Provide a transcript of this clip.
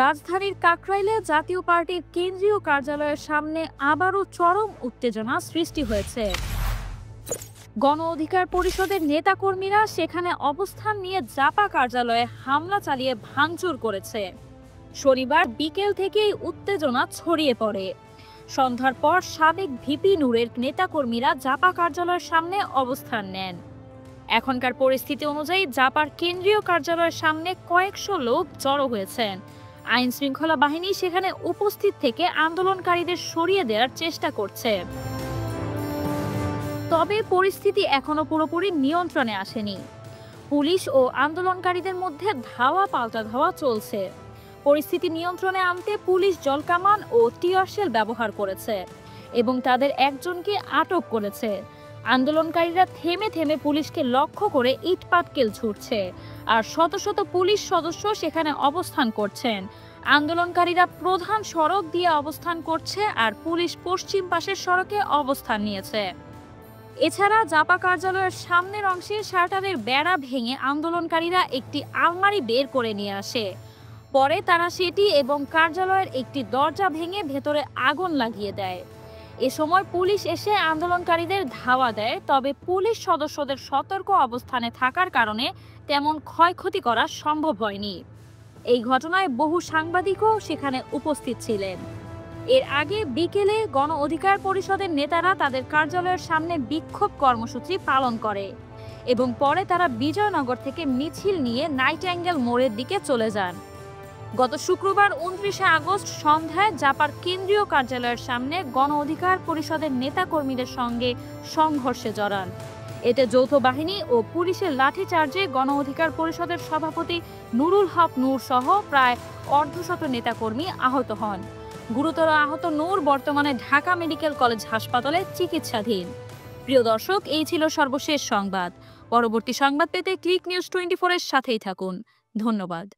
রাজধানীর কাকরাইলে জাতীয় পার্টির কেন্দ্রীয় কার্যালয়ের সামনে আবারও চরম উত্তেজনা সৃষ্টি হয়েছে। গণ অধিকার পরিষদের নেতাকর্মীরা সেখানে অবস্থান নিয়ে জাপা কার্যালয়ে হামলা চালিয়ে ভাঙচুর করেছে। শনিবার বিকেল থেকেই উত্তেজনা ছড়িয়ে পড়ে। সন্ধ্যার পর সাবেক ভিপি নূরের নেতাকর্মীরা জাপা কার্যালয়ের সামনে অবস্থান নেন। এখনকার পরিস্থিতি অনুযায়ী জাপার কেন্দ্রীয় কার্যালয়ের সামনে কয়েকশো লোক জড়ো হয়েছেন। আইন শৃঙ্খলা বাহিনী সেখানে উপস্থিত থেকে আন্দোলনকারীদের সরিয়ে দেওয়ার চেষ্টা করছে। তবে পরিস্থিতি এখনো পুরোপুরি নিয়ন্ত্রণে আসেনি। পুলিশ ও আন্দোলনকারীদের মধ্যে ধাওয়া পাল্টা ধাওয়া চলছে। পরিস্থিতি নিয়ন্ত্রণে আনতে পুলিশ জলকামান ও টিয়ার শেল ব্যবহার করেছে এবং তাদের একজনকে আটক করেছে। আন্দোলনকারীরা থেমে থেমে পুলিশকে লক্ষ্য করে ইট পাটকেল ছুড়ছে, আর শত শত পুলিশ সদস্য সেখানে অবস্থান করছেন। আন্দোলনকারীরা প্রধান সড়ক দিয়ে অবস্থান করছে আর পুলিশ পশ্চিম পাশের সড়কে অবস্থান নিয়েছে। এছাড়া জাপা কার্যালয়ের সামনের অংশে শাটারের বেড়া ভেঙে আন্দোলনকারীরা একটি আলমারি বের করে নিয়ে আসে। পরে তারা সেটি এবং কার্যালয়ের একটি দরজা ভেঙে ভেতরে আগুন লাগিয়ে দেয়। এ সময় পুলিশ এসে আন্দোলনকারীদের ধাওয়া দেয়, তবে পুলিশ সদস্যদের সতর্ক অবস্থানে থাকার কারণে তেমন ক্ষয়ক্ষতি করা সম্ভব হয়নি। এই ঘটনায় বহু সাংবাদিকও সেখানে উপস্থিত ছিলেন। এর আগে বিকেলে গণ অধিকার পরিষদের নেতারা তাদের কার্যালয়ের সামনে বিক্ষোভ কর্মসূচি পালন করে এবং পরে তারা বিজয়নগর থেকে মিছিল নিয়ে নাইটিঙ্গেল মোড়ের দিকে চলে যান। গত শুক্রবার 29শে আগস্ট সন্ধ্যায় জাপার কেন্দ্রীয় কার্যালয়ের সামনে গণ অধিকার পরিষদের নেতাকর্মীদের সঙ্গে সংঘর্ষে জড়ান। এতে যৌথ বাহিনী ও পুলিশের লাঠিচার্জে গণ অধিকার পরিষদের সভাপতি নুরুল হক নূর সহ প্রায় অর্ধশত নেতাকর্মী আহত হন। গুরুতর আহত নূর বর্তমানে ঢাকা মেডিকেল কলেজ হাসপাতালে চিকিৎসাধীন। প্রিয় দর্শক, এই ছিল সর্বশেষ সংবাদ। পরবর্তী সংবাদ পেতে ক্লিক নিউজ 24 এর সাথেই থাকুন। ধন্যবাদ।